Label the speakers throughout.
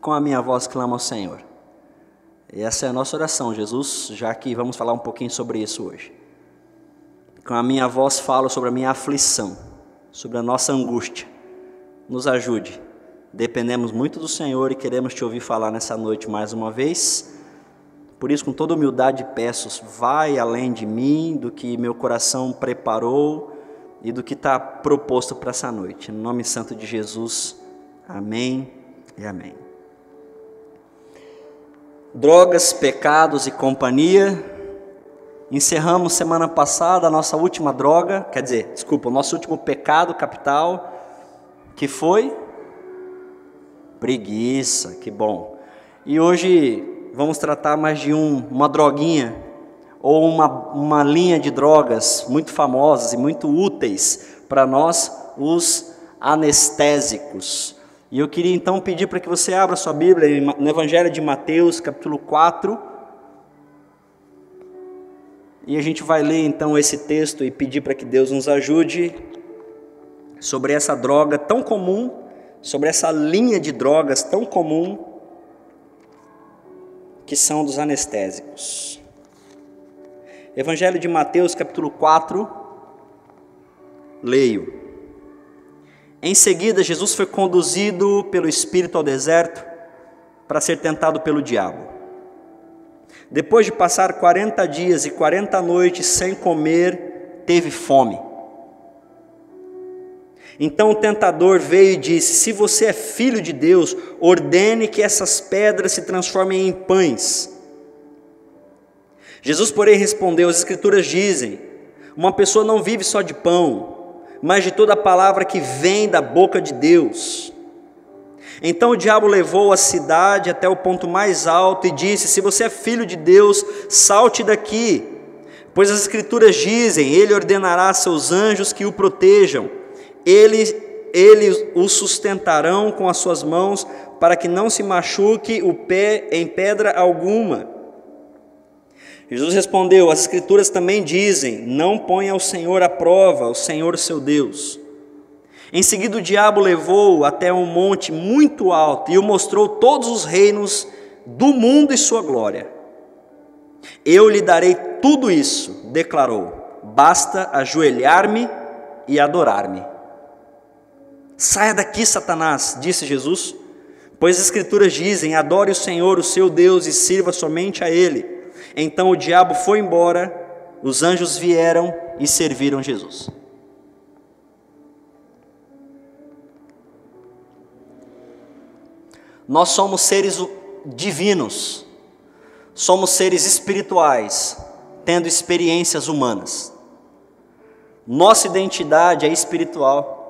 Speaker 1: com a minha voz clamo ao Senhor. E essa é a nossa oração, Jesus, já que vamos falar um pouquinho sobre isso hoje. Com a minha voz falo sobre a minha aflição, sobre a nossa angústia. Nos ajude. Dependemos muito do Senhor e queremos te ouvir falar nessa noite mais uma vez. Por isso, com toda humildade, peço, vai além de mim, do que meu coração preparou e do que está proposto para essa noite. No nome santo de Jesus, amém e amém. Drogas, pecados e companhia. Encerramos semana passada a nossa última droga, o nosso último pecado capital, que foi preguiça, que bom. E hoje vamos tratar mais de uma droguinha, ou uma linha de drogas muito famosas e muito úteis para nós, os anestésicos. E eu queria então pedir para que você abra sua Bíblia no Evangelho de Mateus, capítulo 4. E a gente vai ler então esse texto e pedir para que Deus nos ajude sobre essa droga tão comum, sobre essa linha de drogas tão comum, que são dos anestésicos. Evangelho de Mateus, capítulo 4, leio. Em seguida, Jesus foi conduzido pelo Espírito ao deserto para ser tentado pelo diabo. Depois de passar 40 dias e 40 noites sem comer, teve fome. Então o tentador veio e disse: se você é filho de Deus, ordene que essas pedras se transformem em pães. Jesus, porém, respondeu: as Escrituras dizem, uma pessoa não vive só de pão, mas de toda a palavra que vem da boca de Deus. Então o diabo levou a cidade até o ponto mais alto e disse: se você é filho de Deus, salte daqui, pois as Escrituras dizem, ele ordenará a seus anjos que o protejam. Eles o sustentarão com as suas mãos, para que não se machuque o pé em pedra alguma. Jesus respondeu: as Escrituras também dizem, não ponha o Senhor à prova, o Senhor seu Deus. Em seguida o diabo levou-o até um monte muito alto e o mostrou todos os reinos do mundo e sua glória. Eu lhe darei tudo isso, declarou, basta ajoelhar-me e adorar-me. Saia daqui, Satanás, disse Jesus, pois as Escrituras dizem, adore o Senhor, o seu Deus, e sirva somente a Ele. Então o diabo foi embora, os anjos vieram e serviram Jesus. Nós somos seres divinos, somos seres espirituais, tendo experiências humanas. Nossa identidade é espiritual.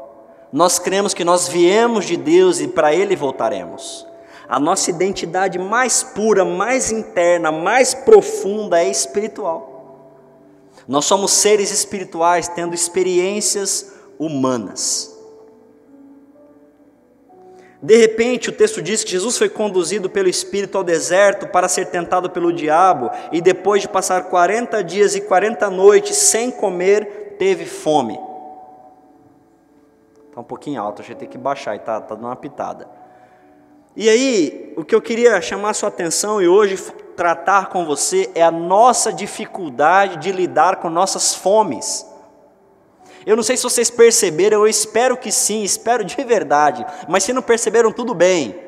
Speaker 1: Nós cremos que nós viemos de Deus e para Ele voltaremos. A nossa identidade mais pura, mais interna, mais profunda é espiritual. Nós somos seres espirituais tendo experiências humanas. De repente, o texto diz que Jesus foi conduzido pelo Espírito ao deserto para ser tentado pelo diabo, e depois de passar 40 dias e 40 noites sem comer, teve fome. Está um pouquinho alto, a gente tem que baixar, e está dando uma pitada. E aí, o que eu queria chamar a sua atenção e hoje tratar com você é a nossa dificuldade de lidar com nossas fomes. Eu não sei se vocês perceberam, eu espero que sim, espero de verdade, mas se não perceberam, tudo bem,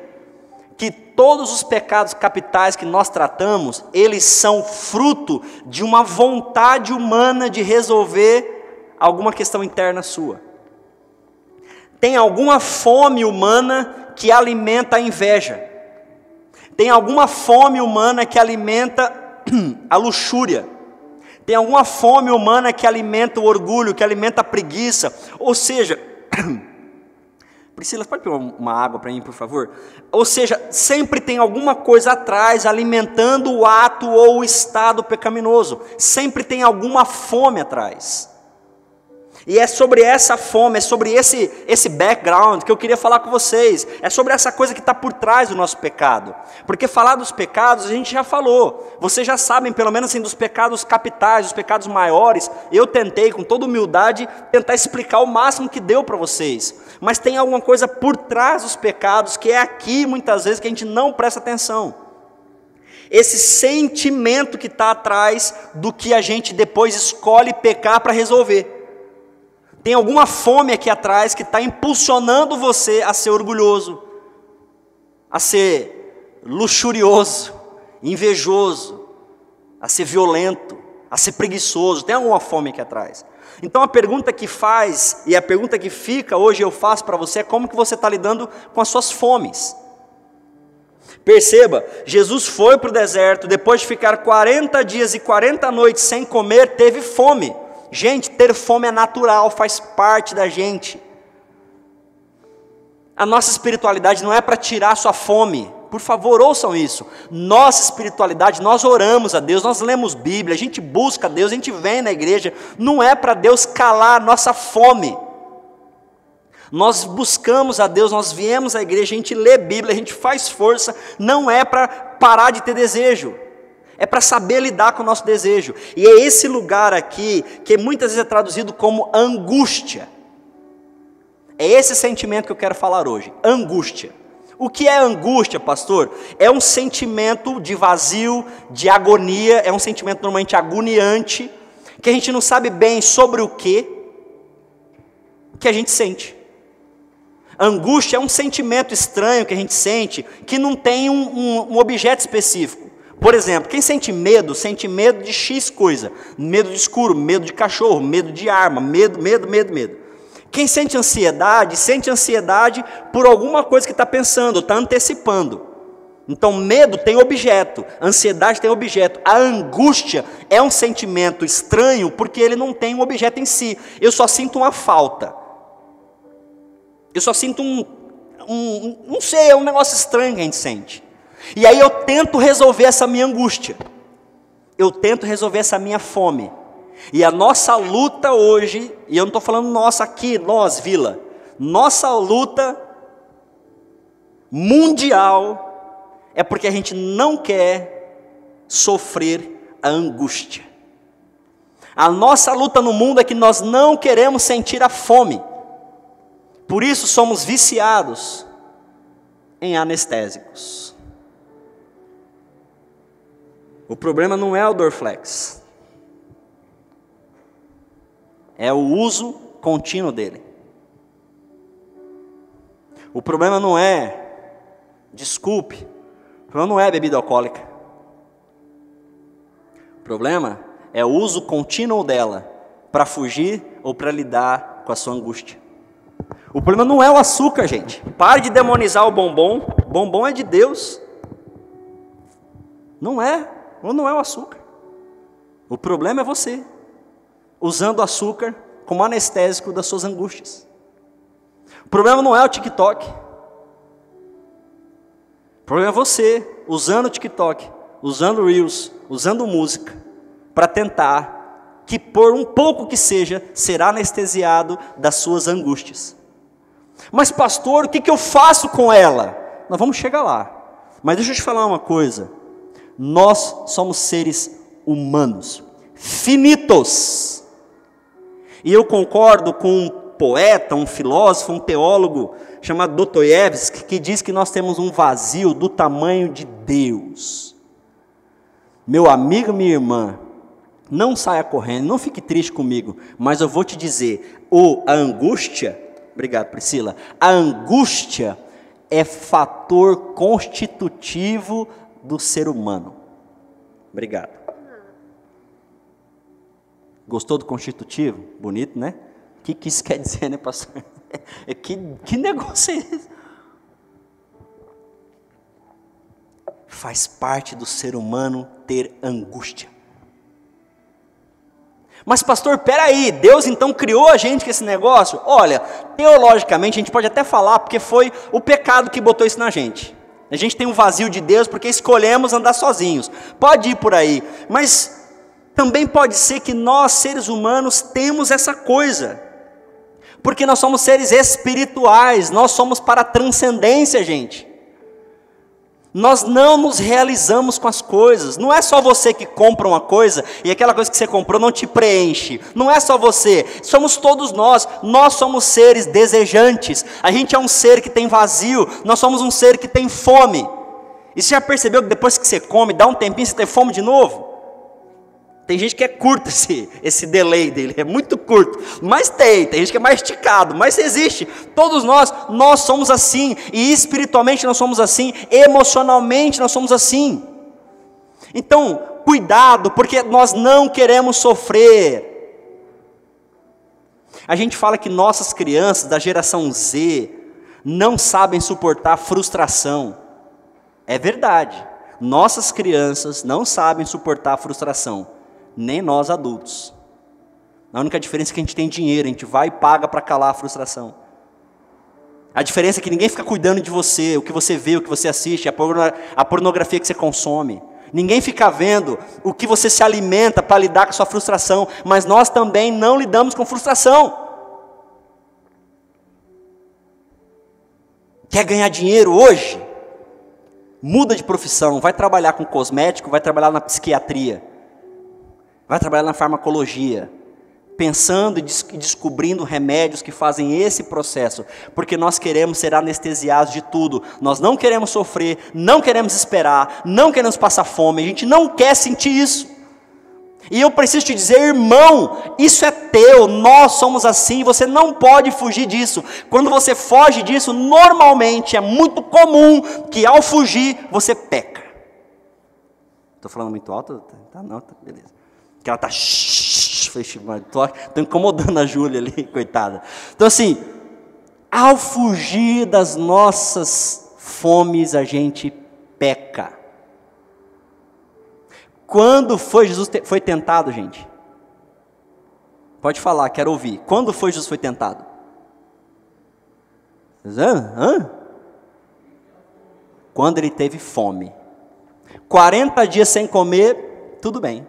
Speaker 1: que todos os pecados capitais que nós tratamos, eles são fruto de uma vontade humana de resolver alguma questão interna sua. Tem alguma fome humana que alimenta a inveja. Tem alguma fome humana que alimenta a luxúria. Tem alguma fome humana que alimenta o orgulho, que alimenta a preguiça. Ou seja, Priscila, pode pegar uma água para mim, por favor? Ou seja, sempre tem alguma coisa atrás alimentando o ato ou o estado pecaminoso. Sempre tem alguma fome atrás. E é sobre essa fome, é sobre esse background que eu queria falar com vocês. É sobre essa coisa que está por trás do nosso pecado. Porque falar dos pecados a gente já falou. Vocês já sabem, pelo menos assim, dos pecados capitais, dos pecados maiores. Eu tentei, com toda humildade, tentar explicar o máximo que deu para vocês. Mas tem alguma coisa por trás dos pecados que é aqui, muitas vezes, que a gente não presta atenção. Esse sentimento que está atrás do que a gente depois escolhe pecar para resolver. Tem alguma fome aqui atrás que está impulsionando você a ser orgulhoso, a ser luxurioso, invejoso, a ser violento, a ser preguiçoso. Tem alguma fome aqui atrás. Então a pergunta que faz, e a pergunta que fica hoje eu faço para você, é como que você está lidando com as suas fomes. Perceba, Jesus foi para o deserto, depois de ficar 40 dias e 40 noites sem comer, teve fome. Gente, ter fome é natural, faz parte da gente. A nossa espiritualidade não é para tirar a sua fome. Por favor, ouçam isso. Nossa espiritualidade, nós oramos a Deus, nós lemos Bíblia, a gente busca a Deus, a gente vem na igreja. Não é para Deus calar a nossa fome. Nós buscamos a Deus, nós viemos à igreja, a gente lê Bíblia, a gente faz força. Não é para parar de ter desejo. É para saber lidar com o nosso desejo. E é esse lugar aqui, que muitas vezes é traduzido como angústia. É esse sentimento que eu quero falar hoje, angústia. O que é angústia, pastor? É um sentimento de vazio, de agonia, é um sentimento normalmente agoniante, que a gente não sabe bem sobre o que a gente sente. Angústia é um sentimento estranho que a gente sente, que não tem um objeto específico. Por exemplo, quem sente medo de X coisa. Medo de escuro, medo de cachorro, medo de arma, medo. Quem sente ansiedade por alguma coisa que está pensando, está antecipando. Então medo tem objeto, ansiedade tem objeto. A angústia é um sentimento estranho porque ele não tem um objeto em si. Eu só sinto uma falta. Eu só sinto não sei, é um negócio estranho que a gente sente. E aí eu tento resolver essa minha angústia. Eu tento resolver essa minha fome. E a nossa luta hoje, e eu não estou falando nossa aqui, nós, Vila. Nossa luta mundial é porque a gente não quer sofrer a angústia. A nossa luta no mundo é que nós não queremos sentir a fome. Por isso somos viciados em anestésicos. O problema não é o Dorflex. É o uso contínuo dele. O problema não é, desculpe, o problema não é bebida alcoólica. O problema é o uso contínuo dela para fugir ou para lidar com a sua angústia. O problema não é o açúcar, gente. Pare de demonizar o bombom. O bombom é de Deus. Não é o açúcar. O problema é você, usando o açúcar como anestésico das suas angústias. O problema não é o TikTok. O problema é você, usando o TikTok, usando Reels, usando música, para tentar que por um pouco que seja, será anestesiado das suas angústias. Mas pastor, o que eu faço com ela? Nós vamos chegar lá. Mas deixa eu te falar uma coisa. Nós somos seres humanos, finitos. E eu concordo com um poeta, um filósofo, um teólogo chamado Dostoiévski, que diz que nós temos um vazio do tamanho de Deus. Meu amigo, minha irmã, não saia correndo, não fique triste comigo, mas eu vou te dizer, a angústia, obrigado Priscila, a angústia é fator constitutivo do ser humano. Obrigado. Gostou do constitutivo? Bonito, né? O que isso quer dizer, né, pastor? Que negócio é esse? Faz parte do ser humano ter angústia. Mas pastor, peraí, Deus então criou a gente com esse negócio? Olha, teologicamente a gente pode até falar, porque foi o pecado que botou isso na gente. A gente tem um vazio de Deus porque escolhemos andar sozinhos. Pode ir por aí, mas também pode ser que nós, seres humanos, temos essa coisa. Porque nós somos seres espirituais, nós somos para a transcendência, gente. Nós não nos realizamos com as coisas. Não é só você que compra uma coisa e aquela coisa que você comprou não te preenche. Não é só você, somos todos nós. Nós somos seres desejantes. A gente é um ser que tem vazio, nós somos um ser que tem fome. E você já percebeu que depois que você come, dá um tempinho, você tem fome de novo? Tem gente que é curto esse delay dele, é muito curto, mas tem gente que é mais esticado, mas existe. Todos nós somos assim, e espiritualmente nós somos assim, emocionalmente nós somos assim. Então, cuidado, porque nós não queremos sofrer. A gente fala que nossas crianças da geração Z não sabem suportar frustração. É verdade, nossas crianças não sabem suportar frustração. Nem nós adultos. A única diferença é que a gente tem dinheiro, a gente vai e paga para calar a frustração. A diferença é que ninguém fica cuidando de você, o que você vê, o que você assiste, a pornografia que você consome. Ninguém fica vendo o que você se alimenta para lidar com a sua frustração, mas nós também não lidamos com frustração. Quer ganhar dinheiro hoje? Muda de profissão, vai trabalhar com cosmético, vai trabalhar na psiquiatria. Vai trabalhar na farmacologia, pensando e descobrindo remédios que fazem esse processo, porque nós queremos ser anestesiados de tudo, nós não queremos sofrer, não queremos esperar, não queremos passar fome, a gente não quer sentir isso. E eu preciso te dizer, irmão, isso é teu, nós somos assim, você não pode fugir disso. Quando você foge disso, normalmente é muito comum que ao fugir, você peca. Estou falando muito alto? Tá, não, tá, beleza. Que ela está, estou incomodando a Júlia ali, coitada. Então assim, ao fugir das nossas fomes, a gente peca. Quando foi Jesus foi tentado, gente? Pode falar, quero ouvir. Quando foi Jesus foi tentado? Quando ele teve fome. 40 dias sem comer, tudo bem.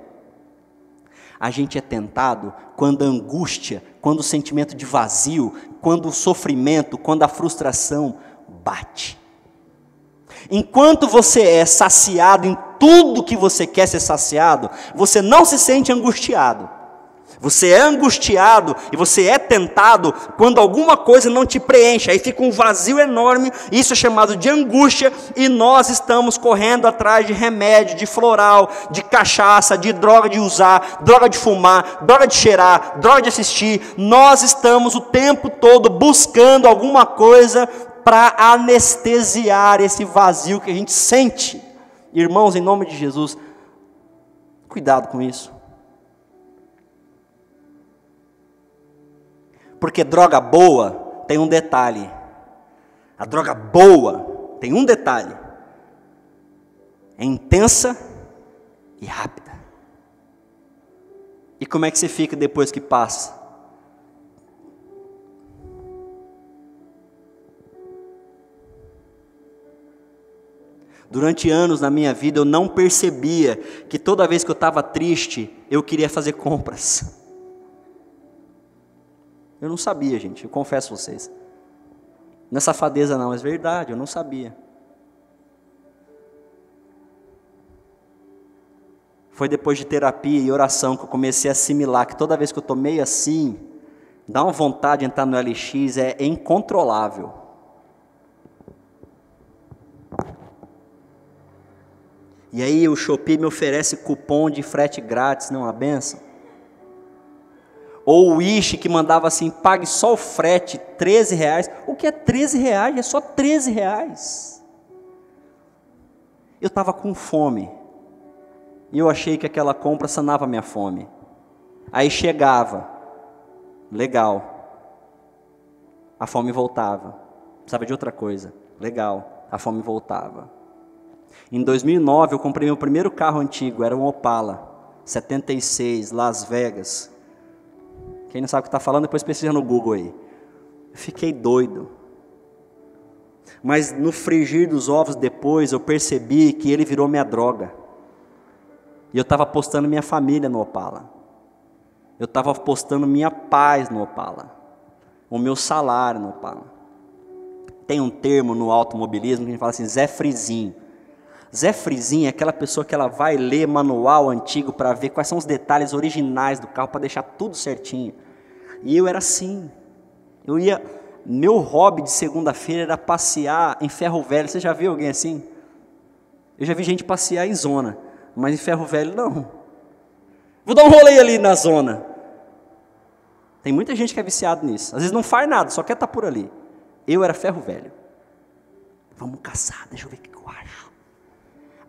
Speaker 1: A gente é tentado quando a angústia, quando o sentimento de vazio, quando o sofrimento, quando a frustração bate. Enquanto você é saciado em tudo que você quer ser saciado, você não se sente angustiado. Você é angustiado e você é tentado quando alguma coisa não te preenche, aí fica um vazio enorme, isso é chamado de angústia, e nós estamos correndo atrás de remédio, de floral, de cachaça, de droga de usar, droga de fumar, droga de cheirar, droga de assistir. Nós estamos o tempo todo buscando alguma coisa para anestesiar esse vazio que a gente sente. Irmãos, em nome de Jesus, cuidado com isso. Porque droga boa tem um detalhe. A droga boa tem um detalhe. É intensa e rápida. E como é que você fica depois que passa? Durante anos na minha vida eu não percebia que toda vez que eu estava triste, eu queria fazer compras. Eu não sabia, gente, eu confesso a vocês. Não é safadeza não, é verdade, eu não sabia. Foi depois de terapia e oração que eu comecei a assimilar que toda vez que eu estou meio assim, dá uma vontade de entrar no LX, é incontrolável. E aí o Shopee me oferece cupom de frete grátis, não é uma benção? Ou o Wish que mandava assim, pague só o frete, R$13. O que é R$13? É só R$13. Eu estava com fome. E eu achei que aquela compra sanava a minha fome. Aí chegava. Legal. A fome voltava. Precisava de outra coisa. Legal. A fome voltava. Em 2009 eu comprei meu primeiro carro antigo. Era um Opala. 76, Las Vegas. Quem não sabe o que está falando, depois pesquisa no Google aí. Eu fiquei doido. Mas no frigir dos ovos depois, eu percebi que ele virou minha droga. E eu estava apostando minha família no Opala. Eu estava apostando minha paz no Opala. o meu salário no Opala. Tem um termo no automobilismo que a gente fala assim, Zé Frizinho. Zé Frizinho é aquela pessoa que ela vai ler manual antigo para ver quais são os detalhes originais do carro, para deixar tudo certinho. E eu era assim. Meu hobby de segunda-feira era passear em Ferro Velho. Você já viu alguém assim? Eu já vi gente passear em zona, mas em Ferro Velho não. Vou dar um rolê ali na zona. Tem muita gente que é viciado nisso. Às vezes não faz nada, só quer estar por ali. Eu era Ferro Velho. Vamos caçar, deixa eu ver o que eu acho.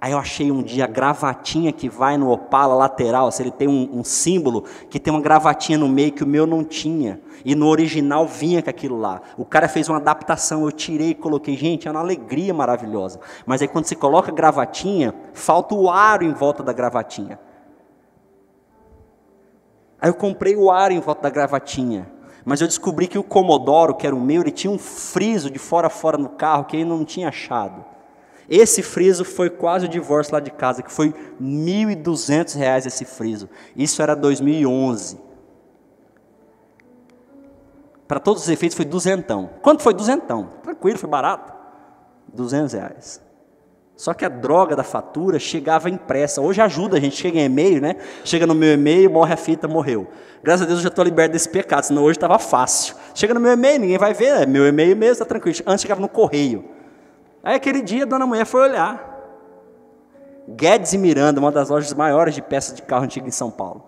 Speaker 1: Aí eu achei um dia a gravatinha que vai no Opala lateral. Se ele tem um símbolo que tem uma gravatinha no meio que o meu não tinha. E no original vinha com aquilo lá. O cara fez uma adaptação, eu tirei e coloquei. Gente, é uma alegria maravilhosa. Mas aí quando você coloca a gravatinha, falta o aro em volta da gravatinha. Aí eu comprei o aro em volta da gravatinha. Mas eu descobri que o Commodoro, que era o meu, ele tinha um friso de fora a fora no carro que eu não tinha achado. Esse friso foi quase o divórcio lá de casa, que foi R$ 1.200 esse friso. Isso era 2011. Para todos os efeitos foi duzentão. Quanto foi duzentão? Tranquilo, foi barato. R$ 200. Só que a droga da fatura chegava impressa. Hoje ajuda, a gente chega em e-mail, né? Chega no meu e-mail, morre a fita, morreu. Graças a Deus eu já estou liberto desse pecado, senão hoje estava fácil. Chega no meu e-mail, ninguém vai ver, é meu e-mail mesmo, está tranquilo. Antes chegava no correio. Aí aquele dia a dona mulher foi olhar. Guedes e Miranda, uma das lojas maiores de peças de carro antigo em São Paulo.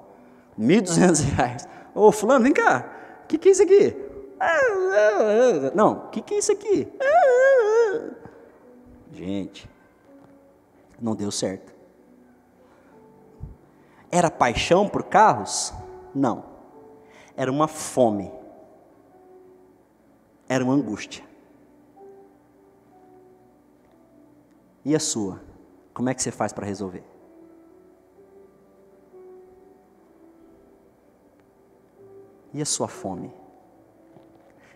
Speaker 1: R$ 1.200. Ô, fulano, vem cá. O que é isso aqui? Não, o que é isso aqui? Gente, não deu certo. Era paixão por carros? Não. Era uma fome. Era uma angústia. E a sua? Como é que você faz para resolver? E a sua fome?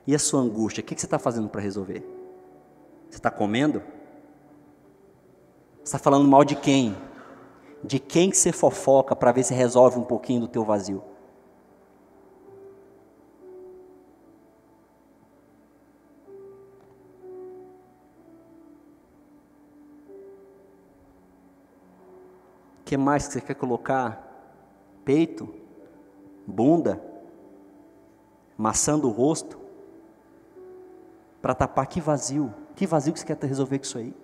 Speaker 1: E a sua angústia? O que você está fazendo para resolver? Você está comendo? Você está falando mal de quem? De quem que você fofoca para ver se resolve um pouquinho do teu vazio? O que mais que você quer colocar? Peito? Bunda? Maçã do rosto? Para tapar que vazio? Que vazio que você quer resolver com isso aí?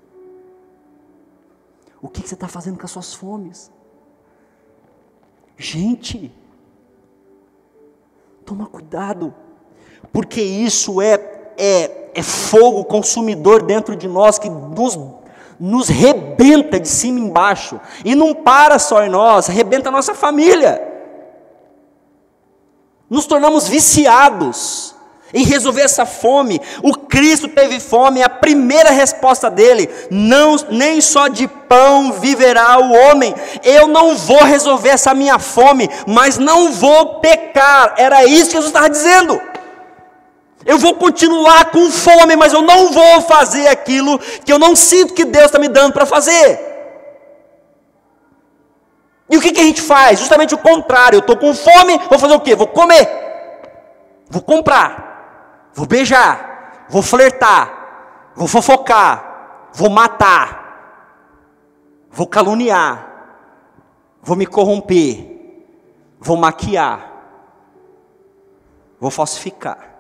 Speaker 1: O que você está fazendo com as suas fomes? Gente, toma cuidado, porque isso é fogo consumidor dentro de nós que nos rebenta de cima e embaixo, e não para só em nós, rebenta a nossa família. Nos tornamos viciados em resolver essa fome. O Cristo teve fome, a primeira resposta dele, nem só de pão viverá o homem. Eu não vou resolver essa minha fome, mas não vou pecar. Era isso que Jesus estava dizendo. Eu vou continuar com fome, mas eu não vou fazer aquilo que eu não sinto que Deus está me dando para fazer. E o que a gente faz? Justamente o contrário. Eu estou com fome, vou fazer o quê? Vou comer, vou comprar, vou beijar, vou flertar, vou fofocar, vou matar, vou caluniar, vou me corromper, vou maquiar, vou falsificar.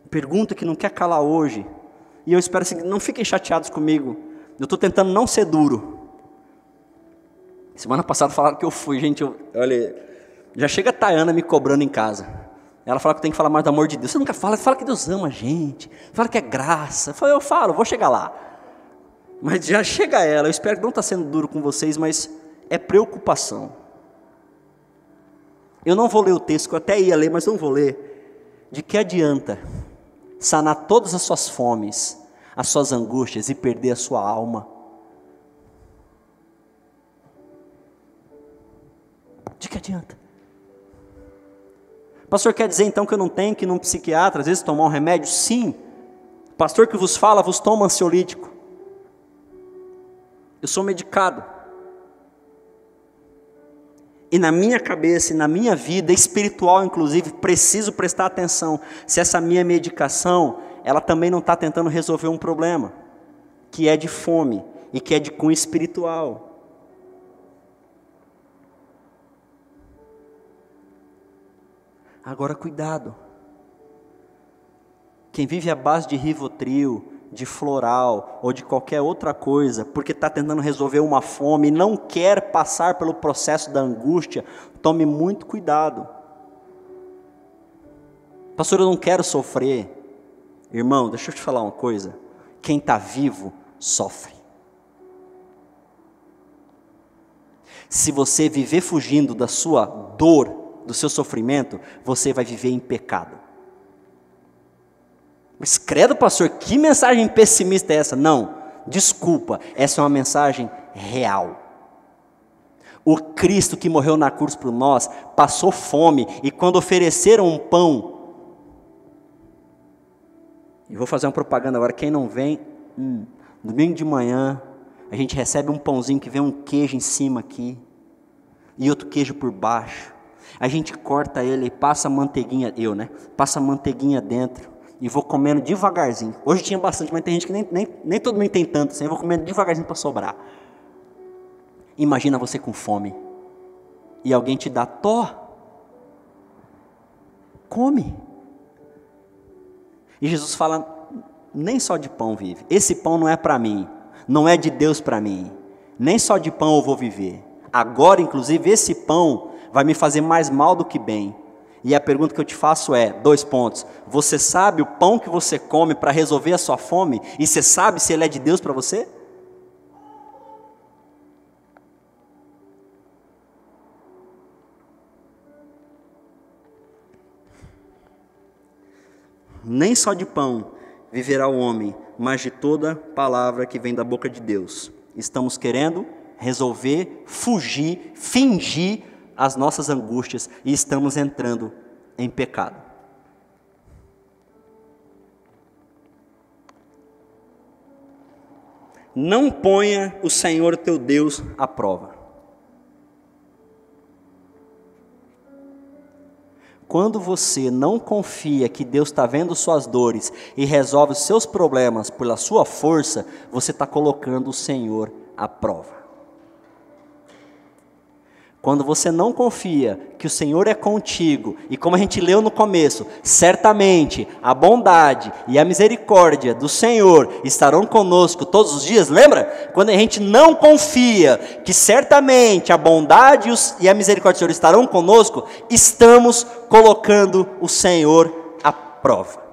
Speaker 1: Pergunta que não quer calar hoje, e eu espero que não fiquem chateados comigo, eu estou tentando não ser duro. Semana passada falaram que eu fui, gente, olha, já chega a Tayana me cobrando em casa. Ela fala que eu tenho que falar mais do amor de Deus. Você nunca fala que Deus ama a gente, fala que é graça. Eu falo, vou chegar lá. Mas já chega ela, eu espero que não está sendo duro com vocês, mas é preocupação. Eu não vou ler o texto, que eu até ia ler, mas não vou ler. De que adianta sanar todas as suas fomes, as suas angústias e perder a sua alma? De que adianta? Pastor, quer dizer então que eu não tenho que ir num psiquiatra, às vezes tomar um remédio? Sim. Pastor que vos fala, vos toma ansiolítico. Eu sou medicado. E na minha cabeça, e na minha vida espiritual, inclusive, preciso prestar atenção se essa minha medicação, ela também não está tentando resolver um problema, que é de fome e que é de cunho espiritual. Agora, cuidado. Quem vive à base de Rivotril, de Floral ou de qualquer outra coisa, porque está tentando resolver uma fome e não quer passar pelo processo da angústia, tome muito cuidado. Pastor, eu não quero sofrer. Irmão, deixa eu te falar uma coisa. Quem está vivo, sofre. Se você viver fugindo da sua dor, do seu sofrimento, você vai viver em pecado. Mas credo, pastor, que mensagem pessimista é essa? Não, desculpa, essa é uma mensagem real. O Cristo que morreu na cruz por nós, passou fome, e quando ofereceram um pão, e vou fazer uma propaganda agora, quem não vem, domingo de manhã, a gente recebe um pãozinho que vem um queijo em cima aqui, e outro queijo por baixo, a gente corta ele e passa manteiguinha, passa manteiguinha dentro, e vou comendo devagarzinho. Hoje tinha bastante, mas tem gente que nem todo mundo tem tanto assim. Eu vou comendo devagarzinho para sobrar. Imagina você com fome. E alguém te dá, come. E Jesus fala, nem só de pão vive. Esse pão não é para mim. Não é de Deus para mim. Nem só de pão eu vou viver. Agora, inclusive, esse pão vai me fazer mais mal do que bem. E a pergunta que eu te faço é, 2 pontos. Você sabe o pão que você come para resolver a sua fome? E você sabe se ele é de Deus para você? Nem só de pão viverá o homem, mas de toda palavra que vem da boca de Deus. Estamos querendo resolver, fugir, fingir as nossas angústias e estamos entrando em pecado. Não ponha o Senhor teu Deus à prova. Quando você não confia que Deus está vendo suas dores e resolve os seus problemas pela sua força, você está colocando o Senhor à prova. Quando você não confia que o Senhor é contigo, e como a gente leu no começo, certamente a bondade e a misericórdia do Senhor estarão conosco todos os dias, lembra? Quando a gente não confia que certamente a bondade e a misericórdia do Senhor estarão conosco, estamos colocando o Senhor à prova.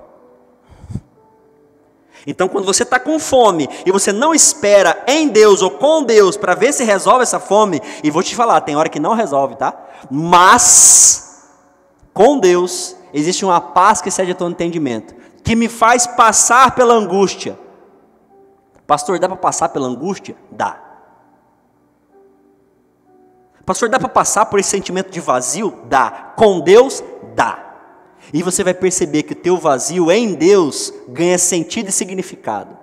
Speaker 1: Então, quando você está com fome e você não espera em Deus ou com Deus para ver se resolve essa fome, e vou te falar, tem hora que não resolve, tá? Mas, com Deus, existe uma paz que excede todo entendimento, que me faz passar pela angústia. Pastor, dá para passar pela angústia? Dá. Pastor, dá para passar por esse sentimento de vazio? Dá. Com Deus? Dá. E você vai perceber que o teu vazio em Deus ganha sentido e significado.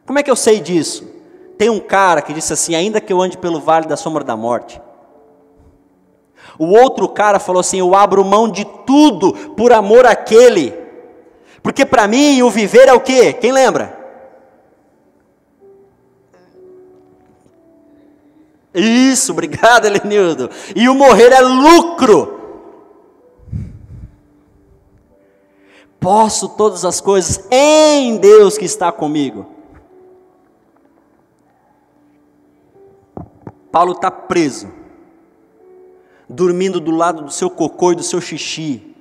Speaker 1: Como é que eu sei disso? Tem um cara que disse assim, ainda que eu ande pelo vale da sombra da morte. O outro cara falou assim, eu abro mão de tudo por amor àquele. Porque para mim o viver é o quê? Quem lembra? Isso, obrigado, Elenildo. E o morrer é lucro. Posso todas as coisas em Deus que está comigo. Paulo está preso, dormindo do lado do seu cocô e do seu xixi.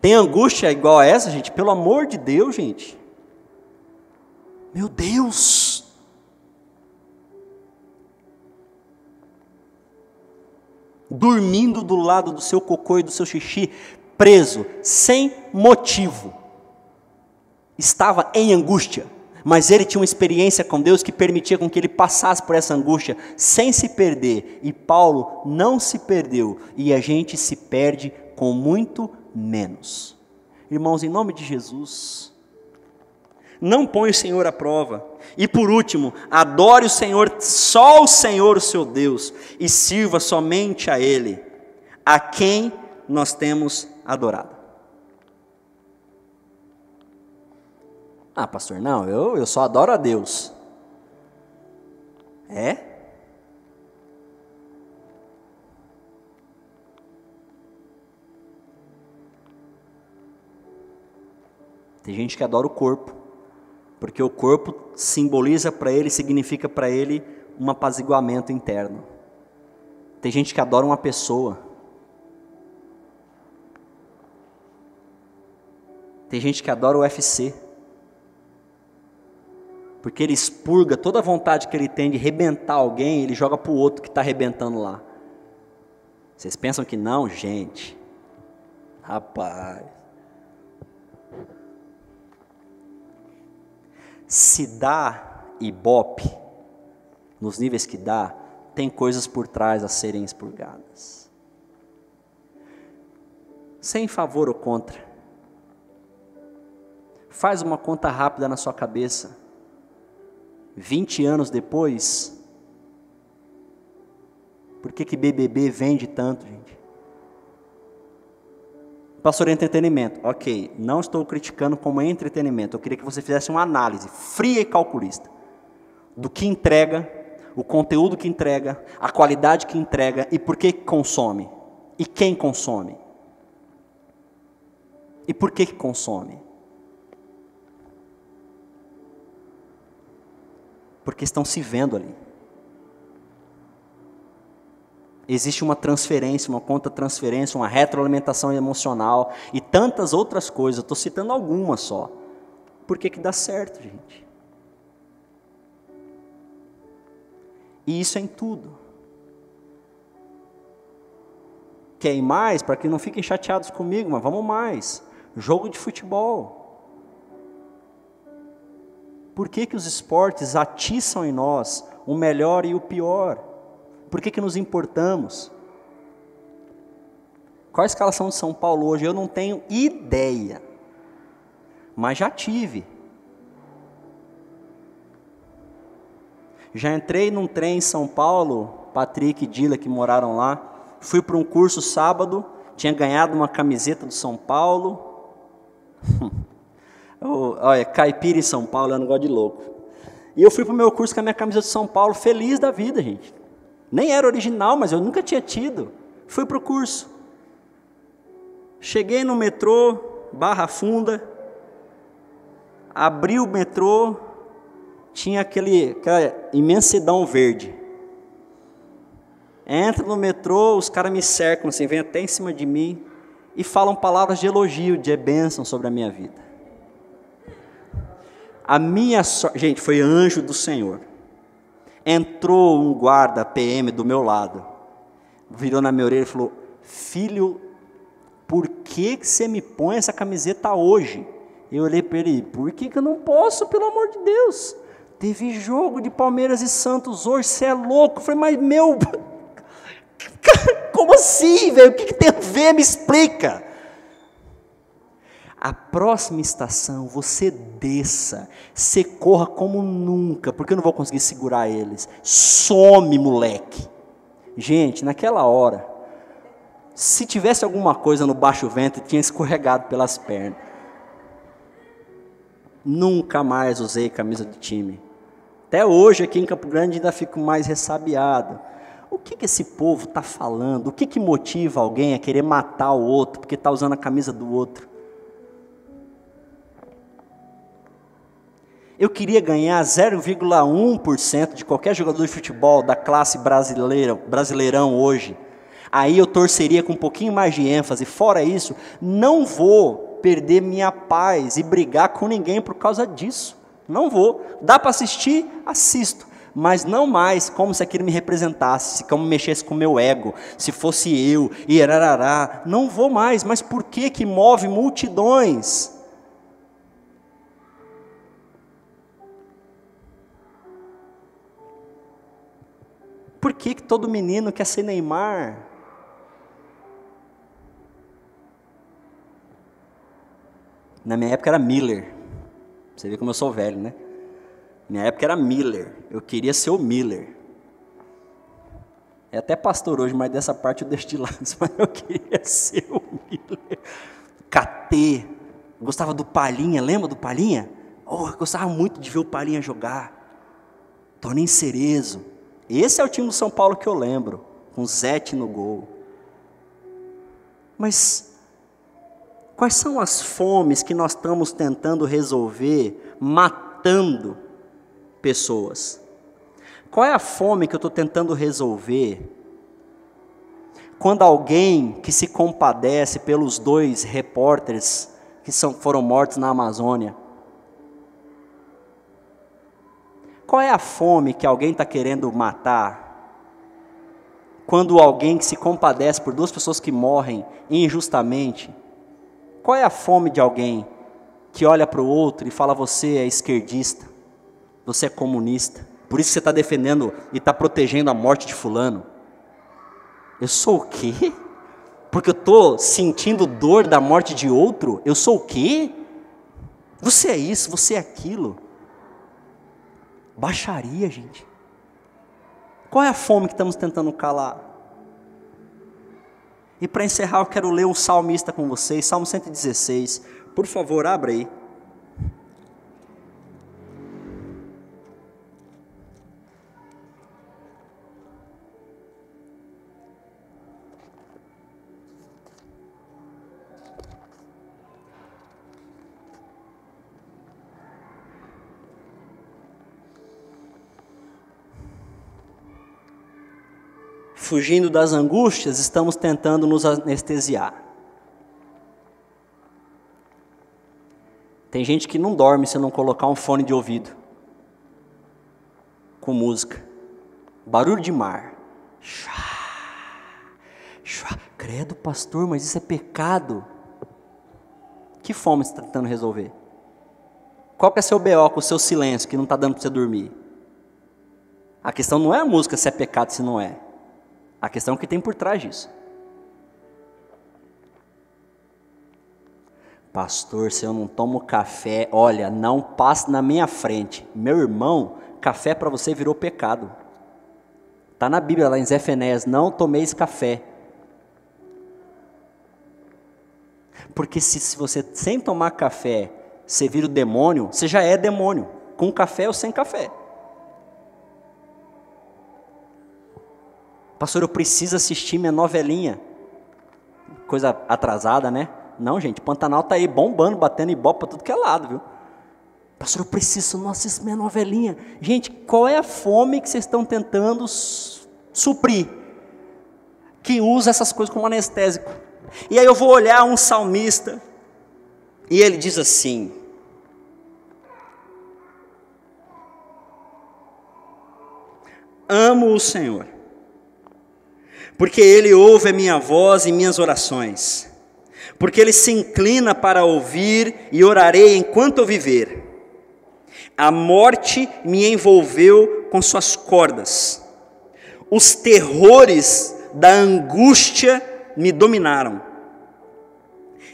Speaker 1: Tem angústia igual a essa, gente? Pelo amor de Deus, gente. Meu Deus. Dormindo do lado do seu cocô e do seu xixi, preso, sem motivo, estava em angústia, mas ele tinha uma experiência com Deus que permitia com que ele passasse por essa angústia, sem se perder, e Paulo não se perdeu, e a gente se perde com muito menos. Irmãos, em nome de Jesus, Não põe o Senhor à prova. E por último, adore o Senhor, só o Senhor, o seu Deus, e sirva somente a Ele, a quem nós temos adorado. Ah, pastor, não, eu só adoro a Deus. É? Tem gente que adora o corpo, porque o corpo simboliza para ele, significa para ele um apaziguamento interno. Tem gente que adora uma pessoa. Tem gente que adora o UFC, porque ele expurga toda a vontade que ele tem de arrebentar alguém, ele joga para o outro que está arrebentando lá. Vocês pensam que não, gente? Rapaz. Se dá ibope, nos níveis que dá, tem coisas por trás a serem expurgadas. Sem favor ou contra. Faz uma conta rápida na sua cabeça. 20 anos depois, por que BBB vende tanto, gente? Pastor, entretenimento. Ok, não estou criticando como entretenimento. Eu queria que você fizesse uma análise fria e calculista do que entrega, o conteúdo que entrega, a qualidade que entrega e por que consome. E quem consome. E por que consome. Porque estão se vendo ali. Existe uma transferência, uma contra-transferência, uma retroalimentação emocional e tantas outras coisas. Estou citando algumas só. Por que dá certo, gente? E isso é em tudo. Quer ir mais? Para que não fiquem chateados comigo, mas vamos mais. Jogo de futebol. Por que os esportes atiçam em nós o melhor e o pior? Por que nos importamos? Qual a escalação de São Paulo hoje? Eu não tenho ideia, mas já tive. Já entrei num trem em São Paulo, Patrick e Dila que moraram lá, fui para um curso sábado, tinha ganhado uma camiseta do São Paulo. Olha, caipira em São Paulo, eu não gosto de louco. E eu fui para o meu curso com a minha camiseta de São Paulo, feliz da vida, gente. Nem era original, mas eu nunca tinha tido. Fui para o curso. Cheguei no metrô, Barra Funda, abri o metrô, tinha aquela imensidão verde. Entro no metrô, os caras me cercam, assim, vêm até em cima de mim e falam palavras de elogio, de bênção sobre a minha vida. A minha sorte, gente, foi anjo do Senhor. Entrou um guarda PM do meu lado, virou na minha orelha e falou: filho, por que você me põe essa camiseta hoje? Eu olhei para ele: por que eu não posso, pelo amor de Deus? Teve jogo de Palmeiras e Santos hoje, você é louco. Eu falei: mas meu, como assim, velho? O que tem a ver? Me explica. A próxima estação, você desça, você corra como nunca, porque eu não vou conseguir segurar eles. Some, moleque. Gente, naquela hora, se tivesse alguma coisa no baixo ventre, tinha escorregado pelas pernas. Nunca mais usei camisa de time. Até hoje, aqui em Campo Grande, ainda fico mais ressabiado. O que esse povo está falando? O que motiva alguém a querer matar o outro, porque está usando a camisa do outro? Eu queria ganhar 0,1% de qualquer jogador de futebol da classe brasileirão hoje. Aí eu torceria com um pouquinho mais de ênfase. Fora isso, não vou perder minha paz e brigar com ninguém por causa disso. Não vou. Dá para assistir? Assisto. Mas não mais como se aquilo me representasse, como mexesse com o meu ego, se fosse eu, e ararará. Não vou mais. Mas por que move multidões? Por que todo menino quer ser Neymar? Na minha época era Miller. Você vê como eu sou velho, né? Minha época era Miller. Eu queria ser o Miller. É até pastor hoje, mas dessa parte eu deixo de lado. Mas eu queria ser o Miller. KT. Gostava do Palhinha, lembra do Palhinha? Oh, eu gostava muito de ver o Palhinha jogar. Toninho Cerezo. Esse é o time do São Paulo que eu lembro. Com Zete no gol. Mas quais são as fomes que nós estamos tentando resolver matando pessoas? Qual é a fome que eu estou tentando resolver quando alguém que se compadece pelos 2 repórteres que foram mortos na Amazônia? Qual é a fome que alguém está querendo matar quando alguém que se compadece por 2 pessoas que morrem injustamente? Qual é a fome de alguém que olha para o outro e fala: você é esquerdista, você é comunista, por isso você está defendendo e está protegendo a morte de fulano? Eu sou o quê? Porque eu estou sentindo dor da morte de outro? Eu sou o quê? Você é isso, você é aquilo. Baixaria, gente. Qual é a fome que estamos tentando calar? E para encerrar, eu quero ler um salmista com vocês, Salmo 116. Por favor, abra aí. Fugindo das angústias, estamos tentando nos anestesiar. Tem gente que não dorme se não colocar um fone de ouvido com música, barulho de mar. Credo, pastor, mas isso é pecado. Que fome você está tentando resolver? Qual que é seu BO com o seu silêncio que não está dando para você dormir? A questão não é a música se é pecado, se não é. A questão é o que tem por trás disso. Pastor, se eu não tomo café, olha, não passe na minha frente. Meu irmão, café para você virou pecado. Está na Bíblia, lá em Zefénias, não tomeis café. Porque se você sem tomar café, você vira o demônio, você já é demônio, com café ou sem café. Pastor, eu preciso assistir minha novelinha. Coisa atrasada, né? Não, gente, Pantanal está aí bombando, batendo ibope para tudo que é lado, viu? Pastor, eu preciso, não assisto minha novelinha. Gente, qual é a fome que vocês estão tentando suprir? Que usa essas coisas como anestésico. E aí eu vou olhar um salmista, e ele diz assim: amo o Senhor, porque Ele ouve a minha voz e minhas orações, porque Ele se inclina para ouvir, e orarei enquanto eu viver. A morte me envolveu com suas cordas, os terrores da angústia me dominaram.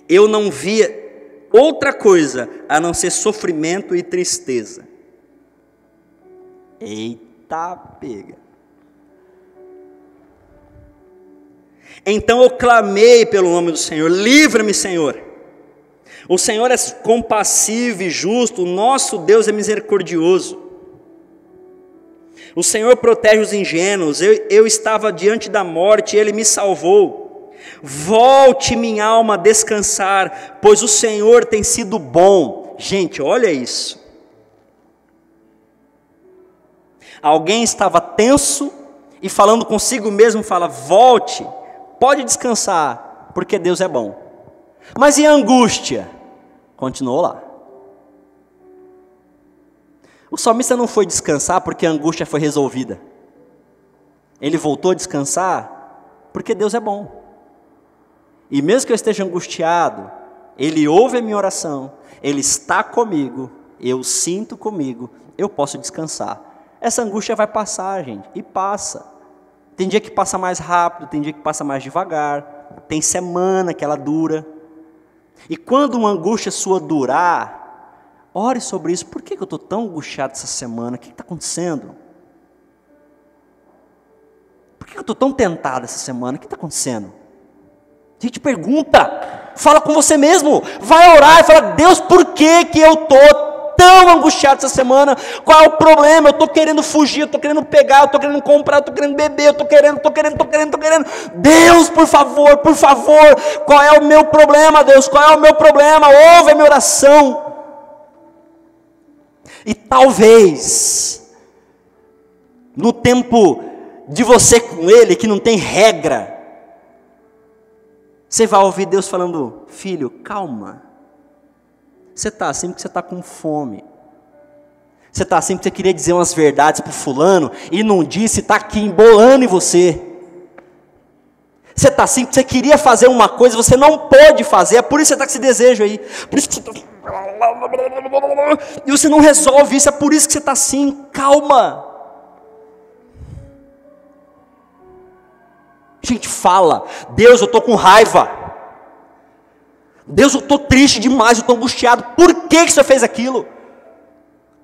Speaker 1: Eu não via outra coisa a não ser sofrimento e tristeza. Eita pega! Então eu clamei pelo nome do Senhor: livra-me, Senhor. O Senhor é compassivo e justo, o nosso Deus é misericordioso. O Senhor protege os ingênuos. Eu estava diante da morte, Ele me salvou. Volte minha alma a descansar, pois o Senhor tem sido bom. Gente, olha isso. Alguém estava tenso e falando consigo mesmo, fala: volte, pode descansar, porque Deus é bom. Mas e a angústia? Continuou lá. O salmista não foi descansar porque a angústia foi resolvida. Ele voltou a descansar porque Deus é bom. E mesmo que eu esteja angustiado, Ele ouve a minha oração, Ele está comigo, eu sinto comigo, eu posso descansar. Essa angústia vai passar, gente, e passa. Tem dia que passa mais rápido, tem dia que passa mais devagar, tem semana que ela dura. E quando uma angústia sua durar, Ore sobre isso. Por que eu estou tão angustiado essa semana? O que está acontecendo? Por que eu estou tão tentado essa semana? O que está acontecendo? A gente pergunta, fala com você mesmo, vai orar e fala: Deus, por que eu estou tão angustiado essa semana? Qual é o problema? Eu estou querendo fugir, eu estou querendo pegar, eu estou querendo comprar, eu estou querendo beber, eu estou querendo. Deus, por favor, qual é o meu problema, Deus? Qual é o meu problema? Ouve a minha oração. E talvez, no tempo de você com Ele, que não tem regra, você vai ouvir Deus falando: filho, calma. Você está assim porque você está com fome. Você está assim porque você queria dizer umas verdades para o fulano e não disse, está aqui embolando em você. Você está assim porque você queria fazer uma coisa e você não pode fazer, é por isso que você está com esse desejo aí. Por isso que você está... E você não resolve isso, é por isso que você está assim. Calma. Gente, fala: Deus, eu estou com raiva. Deus, eu estou triste demais, eu estou angustiado. Por que você fez aquilo?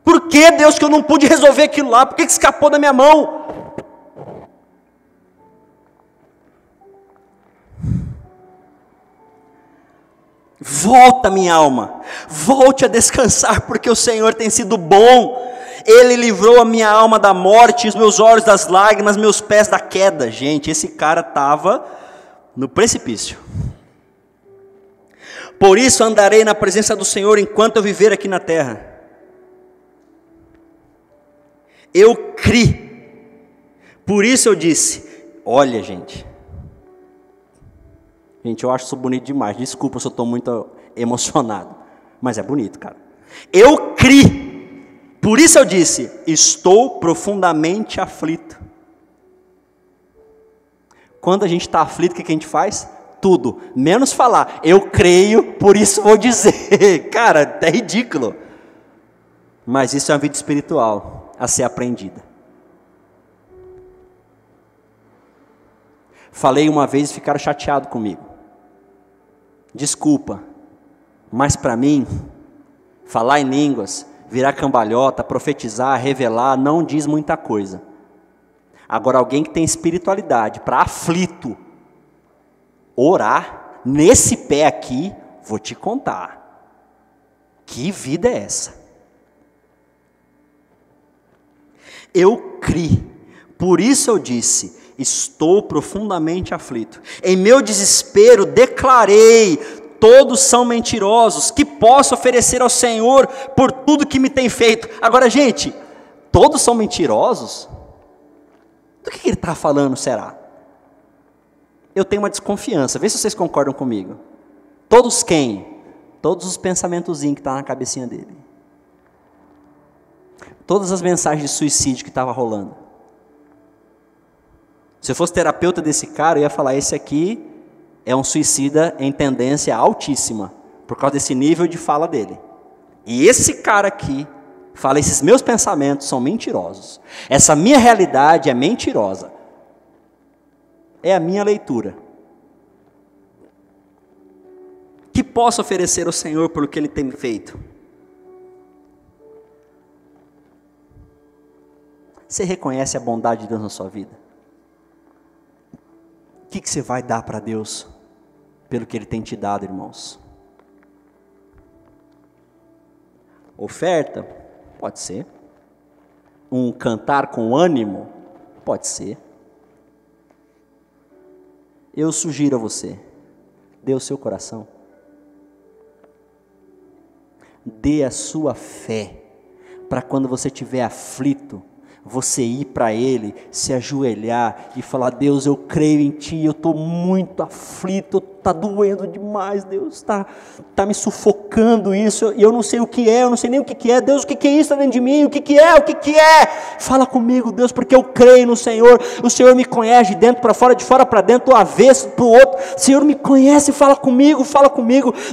Speaker 1: Por que, Deus, que eu não pude resolver aquilo lá? Por que escapou da minha mão? Volta, minha alma, volte a descansar, porque o Senhor tem sido bom. Ele livrou a minha alma da morte, os meus olhos das lágrimas, meus pés da queda. Gente, esse cara estava no precipício. Por isso andarei na presença do Senhor enquanto eu viver aqui na terra. Eu criei. Por isso eu disse: olha, gente, eu acho isso bonito demais. Desculpa se eu estou muito emocionado, mas é bonito, cara. Eu criei. Por isso eu disse: estou profundamente aflito. Quando a gente está aflito, o que a gente faz? Tudo, menos falar. Eu creio, por isso vou dizer. Cara, é ridículo. Mas isso é uma vida espiritual a ser aprendida. Falei uma vez e ficaram chateados comigo. Desculpa, mas para mim, falar em línguas, virar cambalhota, profetizar, revelar, não diz muita coisa. Agora, alguém que tem espiritualidade, para aflito, orar, nesse pé aqui, vou te contar. Que vida é essa? Eu criei, por isso eu disse: estou profundamente aflito. Em meu desespero declarei: todos são mentirosos. Que posso oferecer ao Senhor por tudo que me tem feito? Agora, gente, todos são mentirosos? Do que ele está falando, será? Eu tenho uma desconfiança, vê se vocês concordam comigo. Todos quem? Todos os pensamentozinhos que estão na cabecinha dele. Todas as mensagens de suicídio que estavam rolando. Se eu fosse terapeuta desse cara, eu ia falar: esse aqui é um suicida em tendência altíssima, por causa desse nível de fala dele. E esse cara aqui fala: esses meus pensamentos são mentirosos. Essa minha realidade é mentirosa. É a minha leitura. Que posso oferecer ao Senhor pelo que Ele tem feito? Você reconhece a bondade de Deus na sua vida? O que você vai dar para Deus pelo que Ele tem te dado, irmãos? Oferta? Pode ser. Um cantar com ânimo? Pode ser. Eu sugiro a você: dê o seu coração. Dê a sua fé, para quando você estiver aflito, você ir para Ele, se ajoelhar e falar: Deus, eu creio em Ti, eu estou muito aflito, está doendo demais, Deus, está me sufocando isso, e eu não sei o que é, eu não sei nem o que é, Deus, o que é isso dentro de mim, o que é? Fala comigo, Deus, porque eu creio no Senhor, o Senhor me conhece de dentro para fora, de fora para dentro, do avesso para o outro, o Senhor me conhece, fala comigo,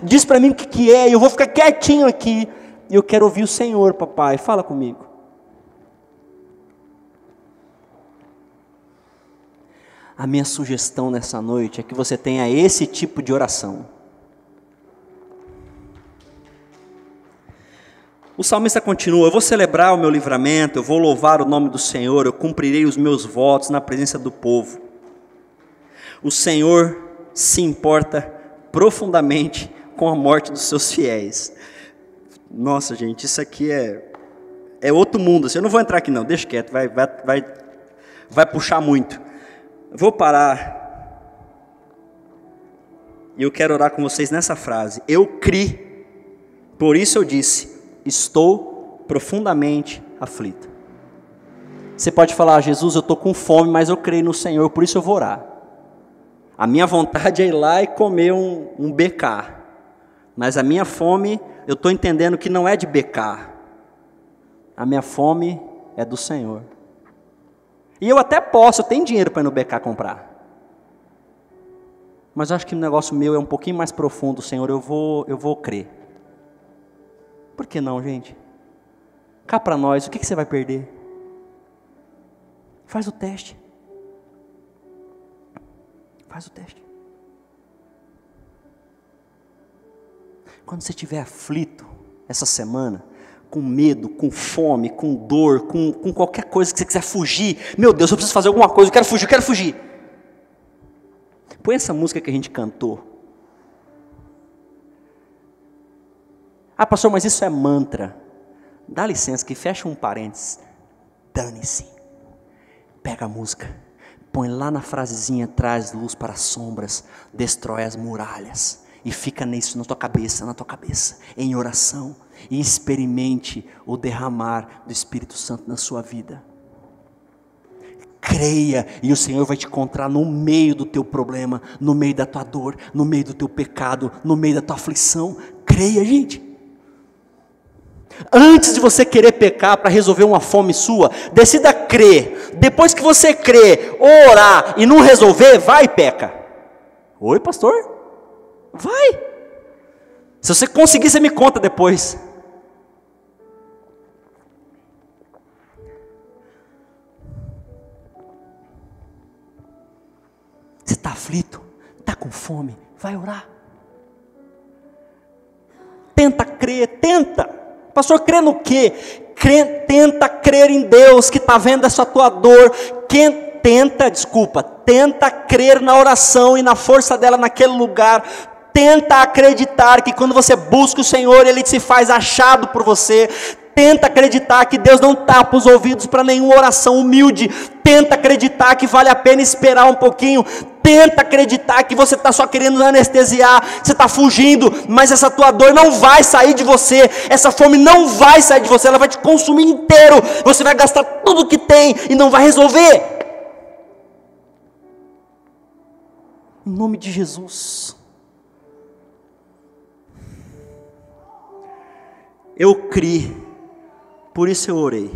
Speaker 1: diz para mim o que é, e eu vou ficar quietinho aqui, e eu quero ouvir o Senhor, papai, fala comigo. A minha sugestão nessa noite é que você tenha esse tipo de oração. O salmista continua: eu vou celebrar o meu livramento, eu vou louvar o nome do Senhor, eu cumprirei os meus votos na presença do povo. O Senhor se importa profundamente com a morte dos seus fiéis. Nossa, gente, isso aqui é outro mundo. Eu não vou entrar aqui não, deixa quieto, vai puxar muito. Vou parar. E eu quero orar com vocês nessa frase: eu criei, por isso eu disse, estou profundamente aflito. Você pode falar: Jesus, eu estou com fome, mas eu creio no Senhor, por isso eu vou orar. A minha vontade é ir lá e comer um BK, mas a minha fome, eu estou entendendo que não é de BK, a minha fome é do Senhor. E eu até posso, eu tenho dinheiro para ir no BK comprar, mas eu acho que o negócio meu é um pouquinho mais profundo. Senhor, eu vou crer. Por que não, gente? Cá para nós, o que você vai perder? Faz o teste. Faz o teste. Quando você estiver aflito essa semana, com medo, com fome, com dor, com qualquer coisa que você quiser fugir, meu Deus, eu preciso fazer alguma coisa, eu quero fugir. Põe essa música que a gente cantou. Ah, pastor, mas isso é mantra. Dá licença que fecha um parênteses. Dane-se. Pega a música, põe lá na frasezinha: traz luz para as sombras, destrói as muralhas. E fica nisso na tua cabeça, em oração. E experimente o derramar do Espírito Santo na sua vida. Creia, e o Senhor vai te encontrar no meio do teu problema, no meio da tua dor, no meio do teu pecado, no meio da tua aflição. Creia, gente. Antes de você querer pecar para resolver uma fome sua, decida crer. Depois que você crer, orar e não resolver, vai e peca. Oi, pastor? Vai. Se você conseguir, você me conta depois. Você está aflito? Está com fome? Vai orar. Tenta crer, tenta. Pastor, crê no quê? Tenta crer em Deus que está vendo essa tua dor. Tenta crer na oração e na força dela naquele lugar. Tenta acreditar que quando você busca o Senhor, Ele se faz achado por você. Tenta acreditar que Deus não tapa os ouvidos para nenhuma oração humilde. Tenta acreditar que vale a pena esperar um pouquinho. Tenta acreditar que você está só querendo anestesiar, você está fugindo, mas essa tua dor não vai sair de você, essa fome não vai sair de você, ela vai te consumir inteiro, você vai gastar tudo que tem e não vai resolver. Em nome de Jesus. Eu criei, por isso eu orei.